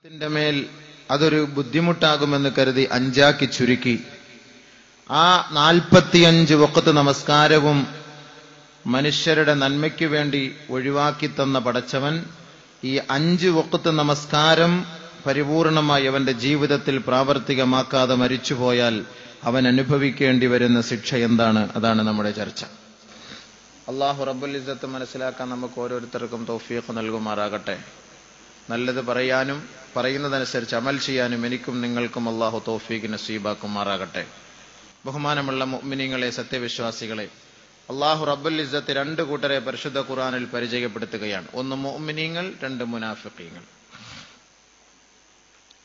ത്തിന്റെ മേൽ അതൊരു ബുദ്ധിമുട്ടാകുമെന്ന് കരുതി 5 ആക്കി ചുരുക്കി ആ 45 വഖത്ത് നമസ്കാരവും മനുഷ്യരുടെ നന്മയ്ക്ക് വേണ്ടി ഒഴിവാക്കി തന്ന പടച്ചവൻ ഈ 5 വഖത്ത് നമസ്കാരം പരിപൂർണമായി അവന്റെ ജീവിതത്തിൽ പ്രാവർത്തികമാക്കാതെ മരിച്ചുപോയാൽ അവൻ അനുഭവിക്കേണ്ടി വരുന്ന ശിക്ഷ എന്താണ്? അതാണ് നമ്മുടെ ചർച്ച. അല്ലാഹു റബ്ബുൽ ഇസ്സത്ത് മനസ്സിലാക്കാൻ നമുക്ക് ഓരോരുത്തർക്കും തൗഫീഖ് നൽകുമാറാകട്ടെ. നല്ലത് പറയാനും പറയുന്നതനുസരിച്ച് അമൽ ചെയ്യാനും എനിക്കും നിങ്ങൾക്കും അല്ലാഹു തൗഫീഖ് നസീബാക്കുമാറാകട്ടെ. ബഹുമാനമുള്ള മുഅ്മിനീങ്ങളെ, സത്യവിശ്വാസികളെ, അല്ലാഹു റബ്ബുൽ ഇസ്സത്ത് 2 കൂട്ടരെ പരിശുദ്ധ ഖുർആനിൽ പരിചയപ്പെടുത്തുകയാണ്. ഒന്ന് മുഅ്മിനീങ്ങൾ, 2 മുനാഫിഖീങ്ങൾ.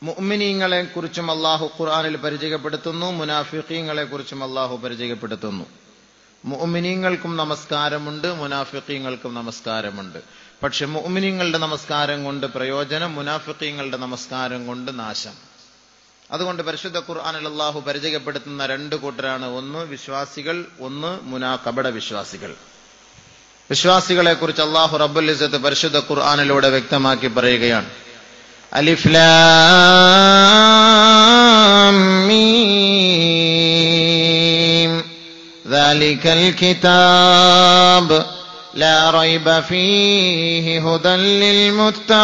മുഅ്മിനീങ്ങളെ കുറിച്ചും അല്ലാഹു ഖുർആനിൽ പരിചയപ്പെടുത്തുന്നു, മുനാഫിഖീങ്ങളെ കുറിച്ചും അല്ലാഹു പരിചയപ്പെടുത്തുന്നു. മുഅ്മിനീങ്ങൾക്കും നമസ്കാരമുണ്ട്, മുനാഫിഖീങ്ങൾക്കും നമസ്കാരമുണ്ട്. പക്ഷെ മുഅ്മിനീങ്ങളുടെ നമസ്കാരം കൊണ്ട് പ്രയോജനം, മുനാഫിഖീങ്ങളുടെ നമസ്കാരം കൊണ്ട് നാശം. അതുകൊണ്ട് പരിശുദ്ധ ഖുർആനിൽ അല്ലാഹു പരിചയപ്പെടുത്തുന്ന 2 കൂട്ടരാണ്. ഒന്ന് വിശ്വാസികൾ, ഒന്ന് കപട വിശ്വാസികൾ. വിശ്വാസികളെ കുറിച്ച് അല്ലാഹു റബ്ബുൽ ഇസ്സത്ത് പരിശുദ്ധ ഖുർആനിലൂടെ വ്യക്തമാക്കി പറയുകയാണ്. അലിഫ് ലാം മീം ദാലികൽ കിതാബ് لا ريب فيه هدى للمتقين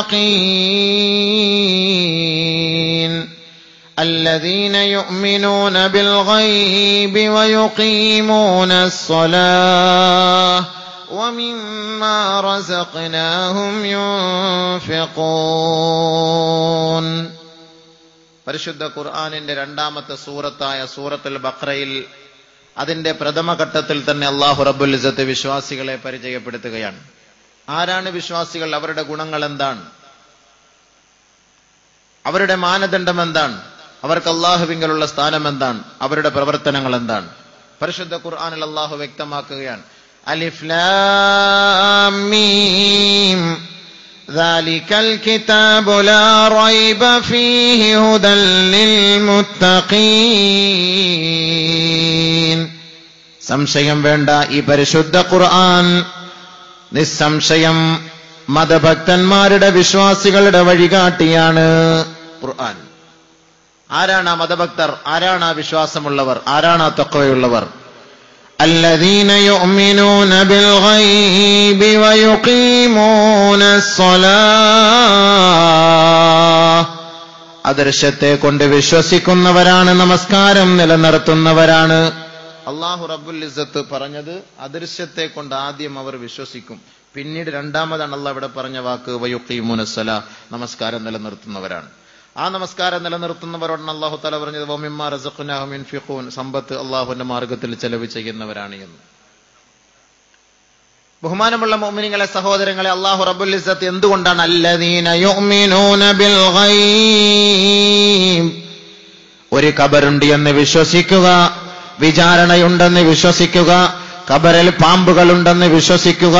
الذين يؤمنون بالغيب ويقيمون الصلاة ومما رزقناهم ينفقون. പരിശുദ്ധ ഖുർആനിന്റെ 2ാമത്തെ സൂറത്തായ സൂറത്തുൽ ബഖറയിൽ അതിന്റെ പ്രഥമ ഘട്ടത്തിൽ തന്നെ അല്ലാഹു റബ്ബുൽ ഇസ്സത്ത് വിശ്വാസികളെ പരിചയപ്പെടുത്തുകയാണ്. ആരാണ് വിശ്വാസികൾ? അവരുടെ ഗുണങ്ങൾ എന്താണ്? അവരുടെ മാനദണ്ഡം എന്താണ്? അവർക്ക് അല്ലാഹുവിങ്കലുള്ള സ്ഥാനം എന്താണ്? അവരുടെ പ്രവർത്തനങ്ങൾ എന്താണ്? പരിശുദ്ധ ഖുർആനിൽ അല്ലാഹു വ്യക്തമാക്കുകയാണ്. അലിഫ് ലാം മീം ദാലികൽ കിതാബു ലാ റൈബ ഫീഹി ഹുദൽ ലിൽമുത്തഖീൻ. സംശയം വേണ്ട, ഈ പരിശുദ്ധ ഖുർആൻ നിസ്സംശയം മതഭക്തന്മാരുടെ, വിശ്വാസികളുടെ വഴികാട്ടിയാണ്. ഖുർആൻ ആരാണ് ആ മതഭക്തർ? ആരാണ് ആ വിശ്വാസമുള്ളവർ? ആരാണ് ആ തഖ്വയുള്ളവർ? الذين يؤمنون بالغيب ويقيمون الصلاة. അദൃശ്യത്തെ കൊണ്ട് വിശ്വസിക്കുന്നവരാണ്, നമസ്കാരം നിലനിർത്തുന്നവരാണ്. അല്ലാഹു റബ്ബുൽ ഇസ്സത്ത് പറഞ്ഞത് അദൃശ്യത്തെ കൊണ്ട് ആദ്യം അവർ വിശ്വസിക്കും, പിന്നീട് 2ാമതാണ് അല്ലാഹു ഇവിടെ പറഞ്ഞ വാക്ക് വയുഖീമുനസ്സലാ, നമസ്കാരം നിലനിർത്തുന്നവരാണ്. ആ നമസ്കാരം നിലനിർത്തുന്നവരോടാണ് അല്ലാഹു തആല പറഞ്ഞത് വമിമ്മാ റസഖ്നാഹും യുൻഫിഖൂൻ, സമ്പത്ത് അല്ലാഹുവിന്റെ മാർഗത്തിൽ ചെലവ് ചെയ്യുന്നവരാണ് എന്ന്. ബഹുമാനമുള്ള മുഅ്മിനീങ്ങളെ, സഹോദരങ്ങളെ, അല്ലാഹു റബ്ബുൽ ഇസ്സത്ത് എന്തുകൊണ്ടാണ് അല്ലദീന യുഅ്മിനൂന ബിൽ ഗൈബ്, ഒരു ഖബറുണ്ട് എന്ന് വിശ്വസിക്കുക, വിചാരണയുണ്ടെന്ന് വിശ്വസിക്കുക, ഖബറിൽ പാമ്പുകളുണ്ടെന്ന് വിശ്വസിക്കുക,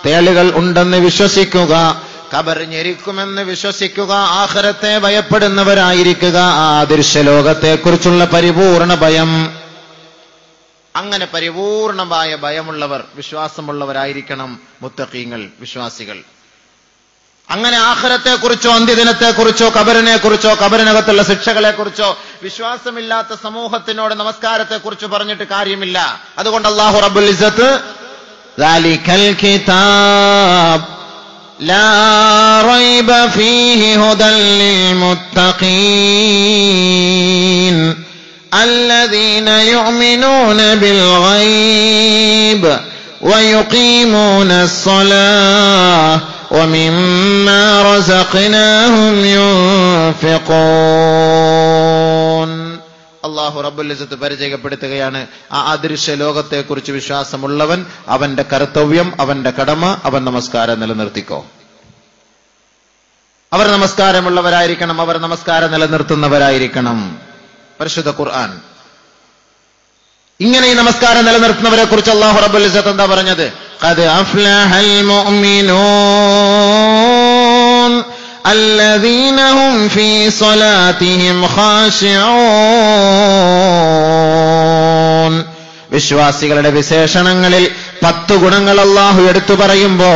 തേളുകൾ ഉണ്ടെന്ന് വിശ്വസിക്കുക, ഖബർ ഞെരിക്കുമെന്ന് വിശ്വസിക്കുക, ആഖിറത്തെ ഭയപ്പെടുന്നവരായിരിക്കുക, ആ ദൃശ്യലോകത്തെക്കുറിച്ചുള്ള പരിപൂർണ ഭയം. അങ്ങനെ പരിപൂർണമായ ഭയമുള്ളവർ, വിശ്വാസമുള്ളവരായിരിക്കണം മുത്തഖീങ്ങൾ, വിശ്വാസികൾ. അങ്ങനെ ആഖിറത്തെക്കുറിച്ചോ അന്ത്യദിനത്തെക്കുറിച്ചോ ഖബറിനെക്കുറിച്ചോ ഖബറിനകത്തുള്ള ശിക്ഷകളെക്കുറിച്ചോ വിശ്വാസമില്ലാത്ത സമൂഹത്തിനോട് നമസ്കാരത്തെക്കുറിച്ച് പറഞ്ഞിട്ട് കാര്യമില്ല. അതുകൊണ്ട് അല്ലാഹു റബ്ബുൽ ഇസ്സത്ത് ദാലികൽ കിതാബ് ലാ റൈബ ഫീഹി ഹുദൽ ലിൽമുത്തഖീൻ الذين يؤمنون بالغيب ويقيمون الصلاة ومما رزقناهم ينفقون. അല്ലാഹു റബ്ബുൽ ഇസ്സത്ത് പരിചയപ്പെടുത്തുകയാണ് ആ അദൃശ്യ ലോകത്തെക്കുറിച്ച് വിശ്വാസമുള്ളവൻ, അവന്റെ കർത്തവ്യം, അവന്റെ കടമ, അവൻ നമസ്കാരം നിലനിർത്തിക്കോ. അവർ നമസ്കാരമുള്ളവരായിരിക്കണം, അവർ നമസ്കാരം നിലനിർത്തുന്നവരായിരിക്കണം. പരിശുദ്ധ ഖുർആൻ ഇങ്ങനെ ഈ നമസ്കാരം നിലനിർത്തുന്നവരെ കുറിച്ച് അല്ലാഹു റബ്ബുൽ ഇസ്സത്ത് എന്താ പറഞ്ഞത്? ഖദ് അഫ്ലഹൽ മുഅ്മിനൂൻ الذين هم في صلاتهم خاشعون. വിശ്വാസികളുടെ വിശേഷണങ്ങളിൽ 10 ഗുണങ്ങൾ അല്ലാഹു എടുത്തു പറയുമ്പോ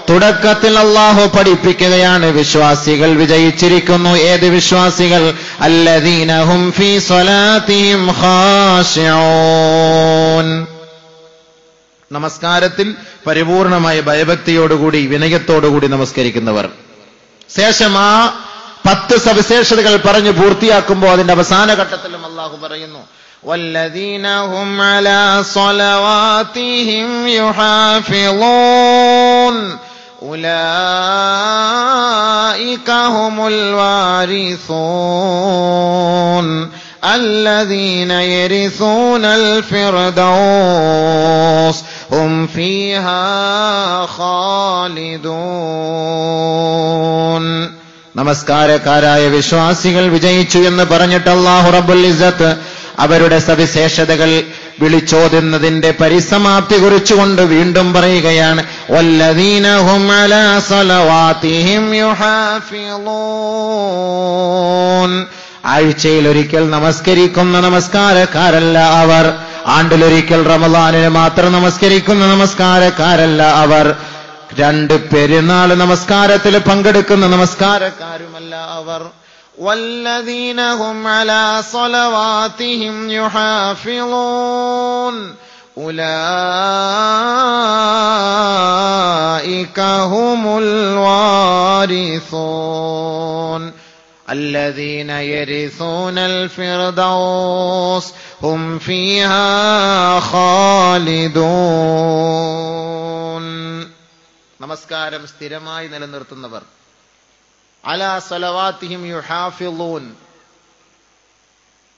തുടക്കത്തിൽ അല്ലാഹു പഠിപ്പിക്കുകയാണ്, വിശ്വാസികൾ വിജയിച്ചിരിക്കുന്നു. ഏത് വിശ്വാസികൾ? അല്ലദീന ഹും ഫീ സ്വലാത്തിഹിം ഖാശിഊൻ. നമസ്കാരത്തിൽ പരിപൂർണമായ ഭയഭക്തിയോടുകൂടി വിനയത്തോടുകൂടി നമസ്കരിക്കുന്നവർ. ശേഷം ആ 10 സവിശേഷതകൾ പറഞ്ഞു പൂർത്തിയാക്കുമ്പോൾ അതിന്റെ അവസാന ഘട്ടത്തിലും അല്ലാഹു പറയുന്നു, വല്ലദീന ഹും അലാ സ്വലവാതിഹിം യുഹാഫിളൂൻ ഉലൈക ഹുമുൽ വാരിസൂൻ الذين يرثون الفردوس هم فيها خالدون. നമസ്കാരക്കാരായ വിശ്വാസികൾ വിജയിച്ചു എന്ന് പറഞ്ഞിട്ട് അല്ലാഹു റബ്ബുൽ ഇസ്സത്ത് അവരുടെ സവിശേഷതകൾ വിളിച്ചോതുന്നതിന്റെ പരിസമാപ്തി കുറിച്ചുകൊണ്ട് വീണ്ടും പറയുകയാണ്, വല്ലദീന ഹും അലാ സ്വലവാതിഹിം യുഹാഫിളൂൻ. ആഴ്ചയിൽ ഒരിക്കൽ നമസ്കരിക്കുന്ന നമസ്കാരക്കാരല്ല അവർ. ആണ്ടിലൊരിക്കൽ റമളാനിന് മാത്രം നമസ്കരിക്കുന്ന നമസ്കാരക്കാരല്ല അവർ. 2 പെരുന്നാൾ നമസ്കാരത്തിൽ പങ്കെടുക്കുന്ന നമസ്കാരക്കാരുമല്ല അവർ. വല്ലദീന ഹും അലാ സ്വലവാതിഹിം യുഹാഫിളൂൻ ഉലൈക ഹുമുൽ വാരിസൂൻ الذين يرثون الفردوس هم فيها خالدون. നമസ്കാരം സ്ഥിരമായി നിലനിർത്തുന്നവർ. അലാ സ്വലവാതിഹിം യുഹാഫിളൂൻ.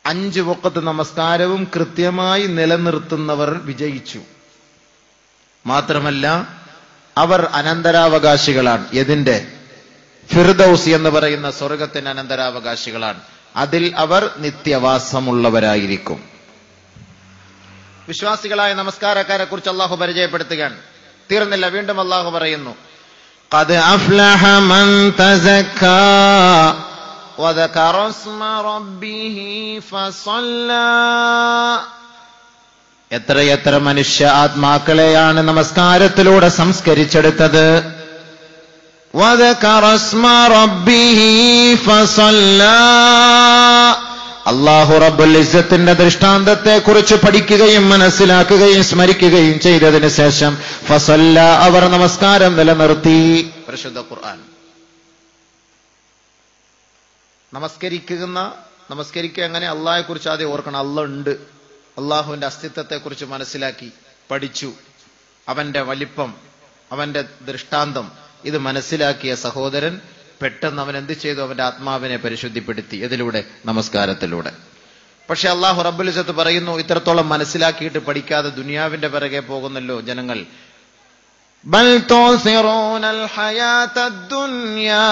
5 വഖത്ത് നമസ്കാരവും കൃത്യമായി നിലനിർത്തുന്നവർ വിജയിച്ചു. മാത്രമല്ല അവർ അനന്തരാവകാശികളാണ്. എതിന്റെ? ഫിർദൗസ് എന്ന് പറയുന്ന സ്വർഗത്തിന് അനന്തരാവകാശികളാണ്. അതിൽ അവർ നിത്യവാസമുള്ളവരായിരിക്കും. വിശ്വാസികളായ നമസ്കാരക്കാരെ കുറിച്ച് അല്ലാഹു പരിചയപ്പെടുത്തുകയാണ്. തീർന്നില്ല, വീണ്ടും അല്ലാഹു പറയുന്നു, ഖദ് അഫ്ലഹ മൻ തസക്കാ വദകറ ഇസ്മ റബ്ബിഹി ഫസല്ലാ. എത്രയെത്ര മനുഷ്യ ആത്മാക്കളെയാണ് നമസ്കാരത്തിലൂടെ സംസ്കരിച്ചെടുത്തത്. وذكر اسم ربه فصلى. അല്ലാഹു റബ്ബുൽ ഇസ്സത്തിന്റെ ദൃഷ്ടാന്തത്തെ കുറിച്ച് പഠിക്കുകയും മനസ്സിലാക്കുകയും സ്മരിക്കുകയും ചെയ്തതിനു ശേഷം ഫസല്ല അവർ നമസ്കാരം നിലനിർത്തി. പരിശുദ്ധ ഖുർആൻ. നമസ്കരിക്കുക എങ്ങനെ? അള്ളാഹെ കുറിച്ച് ആദ്യം ഓർക്കണം. അല്ലാഹ് ഉണ്ട്. അള്ളാഹുവിന്റെ അസ്തിത്വത്തെ കുറിച്ച് മനസ്സിലാക്കി പഠിച്ചു. അവന്റെ വലിപ്പം, അവന്റെ ദൃഷ്ടാന്തം ഇത് മനസ്സിലാക്കിയ സഹോദരൻ പെട്ടെന്ന് അവൻ എന്ത് ചെയ്തു? അവന്റെ ആത്മാവിനെ പരിശുദ്ധിപ്പെടുത്തി. ഇതിലൂടെ? നമസ്കാരത്തിലൂടെ. പക്ഷെ അല്ലാഹു റബ്ബുൽ ഇസ്സത്ത് പറയുന്നു, ഇത്രത്തോളം മനസ്സിലാക്കിയിട്ട് പഠിക്കാതെ ദുനിയാവിന്റെ പിറകെ പോകുന്നല്ലോ ജനങ്ങൾ. ബൽ തുസിറൂനൽ ഹയാത്തദ് ദുനിയാ.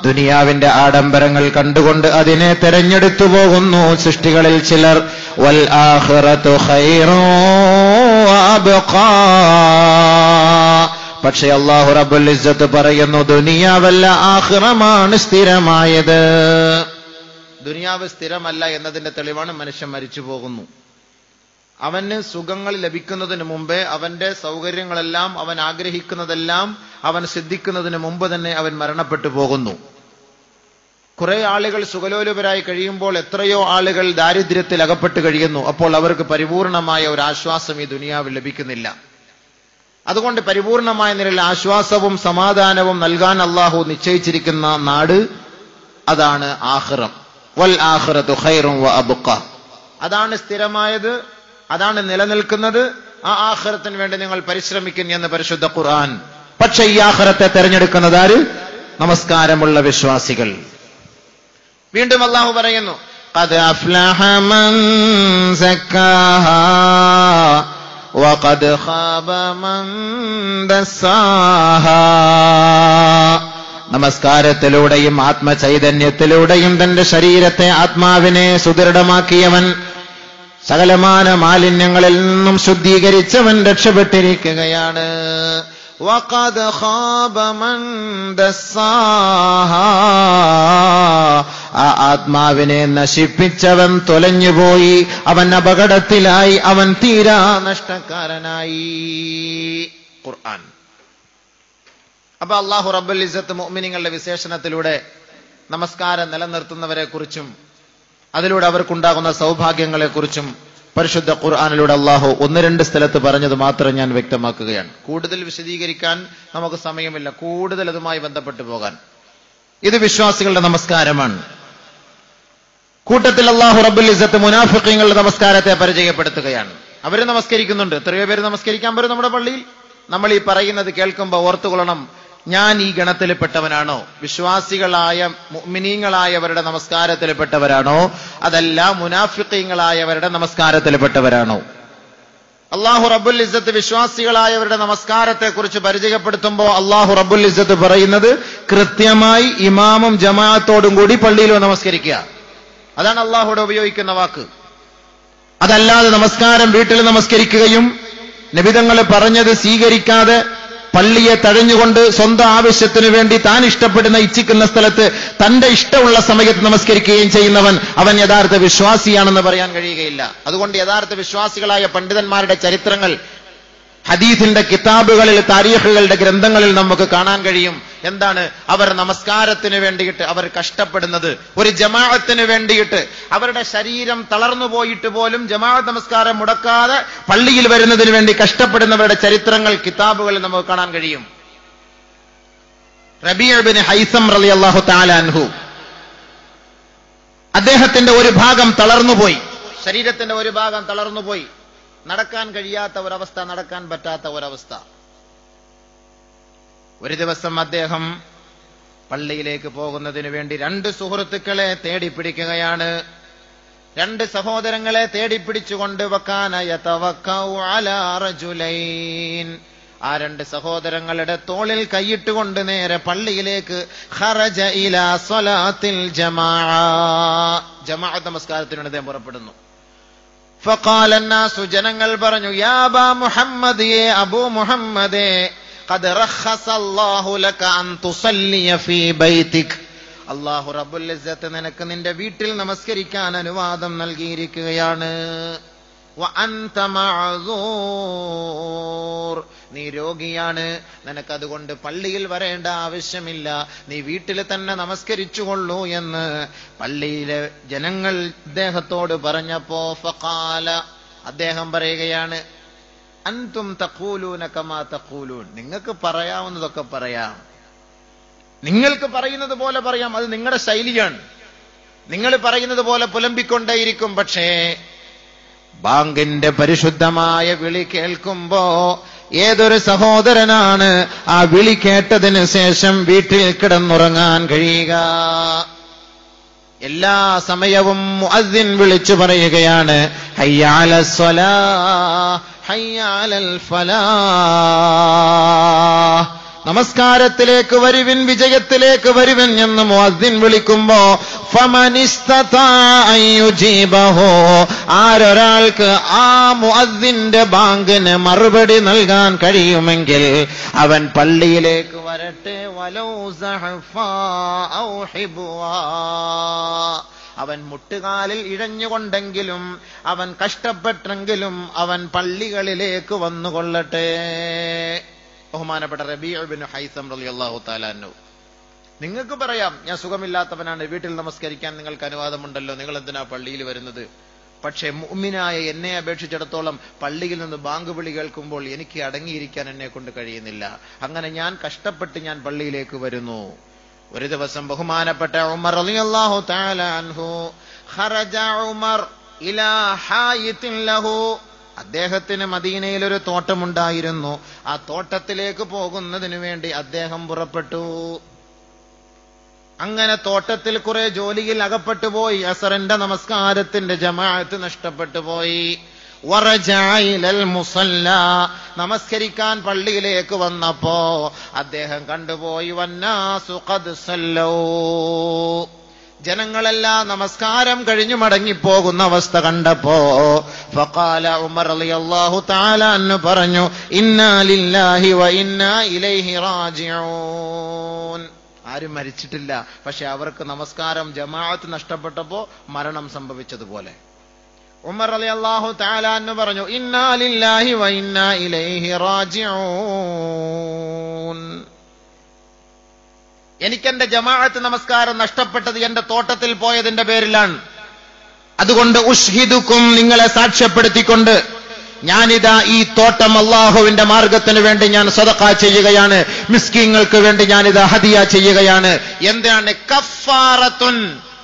ദുനിയാവിന്റെ ആഡംബരങ്ങൾ കണ്ടുകൊണ്ട് അതിനെ തെരഞ്ഞെടുത്തു പോകുന്നു സൃഷ്ടികളിൽ ചിലർ. വൽ ആഖിറതു ഖൈറു വഅബ്ഖാ. പക്ഷേ അല്ലാഹു റബ്ബുൽ ഇസ്സത്ത് പറയുന്നു, ദുനിയാവല്ല ആഖിറമാണ് സ്ഥിരമായത്. ദുനിയാവ് സ്ഥിരമല്ല എന്നതിന്റെ തെളിവാണ് മനുഷ്യൻ മരിച്ചു പോകുന്നു. അവന് സുഖങ്ങൾ ലഭിക്കുന്നതിന് മുമ്പേ, അവന്റെ സൗകര്യങ്ങളെല്ലാം, അവൻ ആഗ്രഹിക്കുന്നതെല്ലാം അവൻ സിദ്ധിക്കുന്നതിന് മുമ്പ് തന്നെ അവൻ മരണപ്പെട്ടു പോകുന്നു. കുറെ ആളുകൾ സുഖലോലുപരായി കഴിയുമ്പോൾ എത്രയോ ആളുകൾ ദാരിദ്ര്യത്തിൽ അകപ്പെട്ട് കഴിയുന്നു. അപ്പോൾ അവർക്ക് പരിപൂർണമായ ഒരു ആശ്വാസം ഈ ദുനിയാവിൽ ലഭിക്കുന്നില്ല. അതുകൊണ്ട് പരിപൂർണമായ നിലയിൽ ആശ്വാസവും സമാധാനവും നൽകാൻ അല്ലാഹു നിശ്ചയിച്ചിരിക്കുന്ന നാട് അതാണ് ആഖിറം. വൽ ആഖിറതു ഖൈറുൻ വഅബ്ഖാ. അതാണ് സ്ഥിരമായത്, അതാണ് നിലനിൽക്കുന്നത്. ആ ആഖിറത്തിന് വേണ്ടി നിങ്ങൾ പരിശ്രമിക്കുന്നു എന്ന് പരിശുദ്ധ ഖുർആൻ. പക്ഷേ ഈ ആഖിറത്തെ തെരഞ്ഞെടുക്കുന്നത് ആര്? നമസ്കാരമുള്ള വിശ്വാസികൾ. വീണ്ടും അല്ലാഹു പറയുന്നു, ഖദ് അഫ്ലഹ മൻ സക്കാഹാ വഖദ് ഖാബ മൻ ദസ്സാഹാ. നമസ്കാരത്തിലൂടെയും ആത്മചൈതന്യത്തിലൂടെയും തന്റെ ശരീരത്തെ, ആത്മാവിനെ സുദൃഢമാക്കിയവൻ, സകലമാന മാലിന്യങ്ങളിൽ നിന്നും ശുദ്ധീകരിച്ചവൻ രക്ഷപ്പെട്ടിരിക്കുകയാണ്. വഖദ് ഖാബ മൻ ദസ്സാഹാ. ആ ആത്മാവിനെ നശിപ്പിച്ചവൻ തൊലഞ്ഞുപോയി, അവൻ അപകടത്തിലായി, അവൻ തീരാ നഷ്ടക്കാരനായി. ഖുർആൻ. അപ്പൊ അല്ലാഹു റബ്ബുൽ ഇസ്സത്ത് മുഅ്മിനീങ്ങളുടെ വിശേഷണത്തിലൂടെ നമസ്കാരം നിലനിർത്തുന്നവരെ കുറിച്ചും അതിലൂടെ അവർക്കുണ്ടാകുന്ന സൗഭാഗ്യങ്ങളെക്കുറിച്ചും പരിശുദ്ധ ഖുർആനിലൂടെ അല്ലാഹു 1-2 സ്ഥലത്ത് പറഞ്ഞത് മാത്രം ഞാൻ വ്യക്തമാക്കുകയാണ്. കൂടുതൽ വിശദീകരിക്കാൻ നമുക്ക് സമയമില്ല, കൂടുതൽ അതുമായി ബന്ധപ്പെട്ടു പോകാൻ. ഇത് വിശ്വാസികളുടെ നമസ്കാരമാണ്. കൂട്ടത്തിൽ അല്ലാഹു റബ്ബുൽ ഇസ്സത്ത് മുനാഫിഖീങ്ങളുടെ നമസ്കാരത്തെ പരിചയപ്പെടുത്തുകയാണ്. അവര് നമസ്കരിക്കുന്നുണ്ട്. എത്രയോ പേര് നമസ്കരിക്കാൻ വരും നമ്മുടെ പള്ളിയിൽ. നമ്മൾ ഈ പറയുന്നത് കേൾക്കുമ്പോൾ ഓർത്തുകൊള്ളണം, ഞാൻ ഈ ഗണത്തിൽപ്പെട്ടവനാണോ? വിശ്വാസികളായ മുഅ്മിനീങ്ങളായവരുടെ നമസ്കാരത്തിൽപ്പെട്ടവരാണോ? അതല്ല മുനാഫിഖീങ്ങളായവരുടെ നമസ്കാരത്തിൽപ്പെട്ടവരാണോ? അല്ലാഹു റബ്ബുൽ ഇസ്സത്ത് വിശ്വാസികളായവരുടെ നമസ്കാരത്തെ കുറിച്ച് പരിചയപ്പെടുത്തുമ്പോൾ അല്ലാഹു റബ്ബുൽ ഇസ്സത്ത് പറയുന്നത് കൃത്യമായി ഇമാമും ജമാഅത്തോടും കൂടി പള്ളിയിൽ നമസ്കരിക്കുക. അതാണ് അല്ലാഹുവിടെ ഉപയോഗിക്കുന്ന വാക്ക്. അതല്ലാതെ നമസ്കാരം വീട്ടിൽ നമസ്കരിക്കുകയും നബിതങ്ങൾ പറഞ്ഞത് സ്വീകരിക്കാതെ പള്ളിയെ തഴഞ്ഞുകൊണ്ട് സ്വന്തം ആവശ്യത്തിനു വേണ്ടി താൻ ഇഷ്ടപ്പെടുന്ന ഇച്ഛിക്കുന്ന സ്ഥലത്ത് തന്റെ ഇഷ്ടമുള്ള സമയത്ത് നമസ്കരിക്കുകയും ചെയ്യുന്നവൻ അവൻ യഥാർത്ഥ വിശ്വാസിയാണെന്ന് പറയാൻ കഴിയുകയില്ല. അതുകൊണ്ട് യഥാർത്ഥ വിശ്വാസികളായ പണ്ഡിതന്മാരുടെ ചരിത്രങ്ങൾ ഹദീസിന്റെ കിതാബുകളിൽ, താരീഖുകളുടെ ഗ്രന്ഥങ്ങളിൽ നമുക്ക് കാണാൻ കഴിയും. എന്താണ് അവർ നമസ്കാരത്തിന് വേണ്ടിയിട്ട് അവർ കഷ്ടപ്പെടുന്നത്? ഒരു ജമാഅത്തിന് വേണ്ടിയിട്ട് അവരുടെ ശരീരം തളർന്നു പോയിട്ട് പോലും ജമാഅത്ത് നമസ്കാരം മുടക്കാതെ പള്ളിയിൽ വരുന്നതിന് വേണ്ടി കഷ്ടപ്പെടുന്നവരുടെ ചരിത്രങ്ങൾ കിതാബുകളിൽ നമുക്ക് കാണാൻ കഴിയും. റബീഅ ഇബ്നു ഹൈസം റളിയല്ലാഹു തആല അൻഹു, അദ്ദേഹത്തിന്റെ ഒരു ഭാഗം തളർന്നുപോയി, ശരീരത്തിന്റെ ഒരു ഭാഗം തളർന്നുപോയി, നടക്കാൻ കഴിയാത്ത ഒരവസ്ഥ, നടക്കാൻ പറ്റാത്ത ഒരവസ്ഥ. ഒരു ദിവസം അദ്ദേഹം പള്ളിയിലേക്ക് പോകുന്നതിന് വേണ്ടി 2 സുഹൃത്തുക്കളെ തേടിപ്പിടിക്കുകയാണ്. 2 സഹോദരങ്ങളെ തേടിപ്പിടിച്ചുകൊണ്ട് വകാന യതവക്കഉ അലാ റജുലൈൻ, ആ 2 സഹോദരങ്ങളുടെ തോളിൽ കൈയിട്ടുകൊണ്ട് നേരെ പള്ളിയിലേക്ക് ഖറജ ഇലാ സ്വലാത്തിൽ ജമാഅ, ജമാഅത്ത് നമസ്കാരത്തിനാണ് അദ്ദേഹം പുറപ്പെടുന്നു. ഫഖാല അന്നാസു, ജനങ്ങൾ പറഞ്ഞു, യാ അബാ മുഹമ്മദ്, യേ അബൂ മുഹമ്മദേ, ഖദ് റഖസല്ലാഹു ലക അൻ തുസല്ലിയ ഫീ ബൈതിക്, അല്ലാഹു റബ്ബുൽ ഇസ്സത്ത് നിനക്ക് നിന്റെ വീട്ടിൽ നമസ്കരിക്കാൻ അനുവാദം നൽകിയിരിക്കുകയാണ്. വ അൻത മഅ്സൂർ, നീ രോഗിയാണ്, നിനക്കതുകൊണ്ട് പള്ളിയിൽ വരേണ്ട ആവശ്യമില്ല, നീ വീട്ടിൽ തന്നെ നമസ്കരിച്ചുകൊള്ളൂ എന്ന് പള്ളിയിലെ ജനങ്ങൾ അദ്ദേഹത്തോട് പറഞ്ഞപ്പോ ഫഖാല, അദ്ദേഹം പറയുകയാണ്, അൻതും തഖൂലൂന കമാ തഖൂലൂൻ, നിങ്ങൾക്ക് പറയാവുന്നതൊക്കെ പറയാം, നിങ്ങൾക്ക് പറയുന്നത് പോലെ പറയാം, അത് നിങ്ങളുടെ ശൈലിയാണ്, നിങ്ങൾ പറയുന്നത് പോലെ പുലമ്പിക്കൊണ്ടേയിരിക്കും. പക്ഷേ ബാങ്കിന്റെ പരിശുദ്ധമായ വിളി കേൾക്കുമ്പോ ഏതൊരു സഹോദരനാണ് ആ വിളി കേട്ടതിന് ശേഷം വീട്ടിൽ കിടന്നുറങ്ങാൻ കഴിയുക? എല്ലാ സമയവും മുഅദ്ദിൻ വിളിച്ചു പറയുകയാണ്, ഹയ്യ അലസ് സ്വലാഹ്, ഹയ്യ അലൽ ഫലാഹ്, നമസ്കാരത്തിലേക്ക് വരുവിൻ, വിജയത്തിലേക്ക് വരുവിൻ എന്ന് മുഅദ്ദിൻ വിളിക്കുമ്പോ ഫമനിസ്തതാഅ അൻ യുജീബഹു, ആരൊരാൾക്ക് ആ മുഅദ്ദിന്റെ ബാങ്കിന് മറുപടി നൽകാൻ കഴിയുമെങ്കിൽ അവൻ പള്ളിയിലേക്ക് വരട്ടെ. വലൗ സഹഫാ ഔ ഹിബ്വാ, അവൻ മുട്ടുകാലിൽ ഇഴഞ്ഞുകൊണ്ടെങ്കിലും അവൻ കഷ്ടപ്പെട്ടെങ്കിലും അവൻ പള്ളികളിലേക്ക് വന്നുകൊള്ളട്ടെ. ബഹുമാനപ്പെട്ട റബീഅ ഇബ്നു ഹൈസം റളിയല്ലാഹു തആല അൻഹു, നിങ്ങൾക്ക് പറയാം ഞാൻ സുഖമില്ലാത്തവനാണ്, വീട്ടിൽ നമസ്കരിക്കാൻ നിങ്ങൾക്ക് അനുവാദമുണ്ടല്ലോ, നിങ്ങൾ എന്തിനാ പള്ളിയിൽ വരുന്നത്? പക്ഷേ മുഅ്മിനായ എന്നെ അപേക്ഷിച്ചിടത്തോളം പള്ളിയിൽ നിന്ന് ബാങ്ക് വിളി കേൾക്കുമ്പോൾ എനിക്ക് അടങ്ങിയിരിക്കാൻ എന്നെ കൊണ്ട് കഴിയുന്നില്ല. അങ്ങനെ ഞാൻ കഷ്ടപ്പെട്ട് ഞാൻ പള്ളിയിലേക്ക് വരുന്നു. ഒരു ദിവസം ബഹുമാനപ്പെട്ട ഉമർ റളിയല്ലാഹു തആല അൻഹു, ഖറജ ഉമർ ഇലാ ഹായിത്തിൻ ലഹു, അദ്ദേഹത്തിന് മദീനയിൽ ഒരു തോട്ടമുണ്ടായിരുന്നു. ആ തോട്ടത്തിലേക്ക് പോകുന്നതിന് വേണ്ടി അദ്ദേഹം പുറപ്പെട്ടു. അങ്ങനെ തോട്ടത്തിൽ കുറെ ജോലിയിൽ അകപ്പെട്ടു പോയി. അസറിന്റെ നമസ്കാരത്തിന്റെ ജമാഅത്ത് നഷ്ടപ്പെട്ടു പോയി. വറജഅ ഇലൽ മുസല്ല, നമസ്കരിക്കാൻ പള്ളിയിലേക്ക് വന്നപ്പോ അദ്ദേഹം കണ്ടുപോയി വന്നാസു ഖദ് സല്ലൂ, ജനങ്ങളെല്ലാം നമസ്കാരം കഴിഞ്ഞു മടങ്ങിപ്പോകുന്ന അവസ്ഥ കണ്ടപ്പോ ഫഖാല ഉമർ റളിയല്ലാഹു തആല അൻഹു പറഞ്ഞു, ഇന്നാ ലില്ലാഹി വ ഇന്നാ ഇലൈഹി റാജിഊൻ, ആരും മരിച്ചിട്ടില്ല, പക്ഷെ അവർക്ക് നമസ്കാരം ജമാഅത്ത് നഷ്ടപ്പെട്ടപ്പോ മരണം സംഭവിച്ചതുപോലെ. ഉമർ റളിയല്ലാഹു തആല അൻഹു പറഞ്ഞു, ഇന്നാ ലില്ലാഹി വ ഇന്നാ ഇലൈഹി റാജിഊൻ. എനിക്കെന്റെ ജമാഅത്ത് നമസ്കാരം നഷ്ടപ്പെട്ടത് എന്റെ തോട്ടത്തിൽ പോയതിന്റെ പേരിലാണ്. അതുകൊണ്ട് ഉഷ്ഹിദുക്കും, നിങ്ങളെ സാക്ഷ്യപ്പെടുത്തിക്കൊണ്ട് ഞാനിതാ ഈ തോട്ടം അള്ളാഹുവിന്റെ മാർഗത്തിന് വേണ്ടി ഞാൻ സദഖ ചെയ്യുകയാണ്, മിസ്കീങ്ങൾക്ക് വേണ്ടി ഞാനിതാ ഹദിയ ചെയ്യുകയാണ്. എന്താണ്? കഫാറത്തുൻ,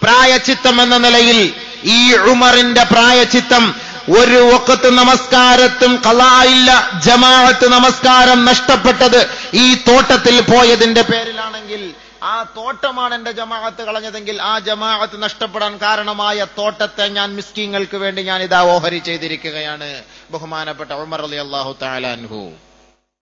പ്രായച്ചിത്തം എന്ന നിലയിൽ ഈ ഉമറിന്റെ പ്രായച്ചിത്തം ഒരു വഖത്ത് നമസ്കാരത്തും ഖളായില്ല, ജമാഅത്ത് നമസ്കാരം നഷ്ടപ്പെട്ടത് ഈ തോട്ടത്തിൽ പോയതിന്റെ പേരിലാണെങ്കിൽ, ആ തോട്ടമാണ് എന്റെ ജമാഅത്ത് കളഞ്ഞതെങ്കിൽ ആ ജമാഅത്ത് നഷ്ടപ്പെടാൻ കാരണമായ തോട്ടത്തെ ഞാൻ മിസ്കീങ്ങൾക്ക് വേണ്ടി ഞാൻ ഇതാ ഓഹരി ചെയ്തിരിക്കുകയാണ്. ബഹുമാനപ്പെട്ട ഉമർ റളിയല്ലാഹു തആല അൻഹു.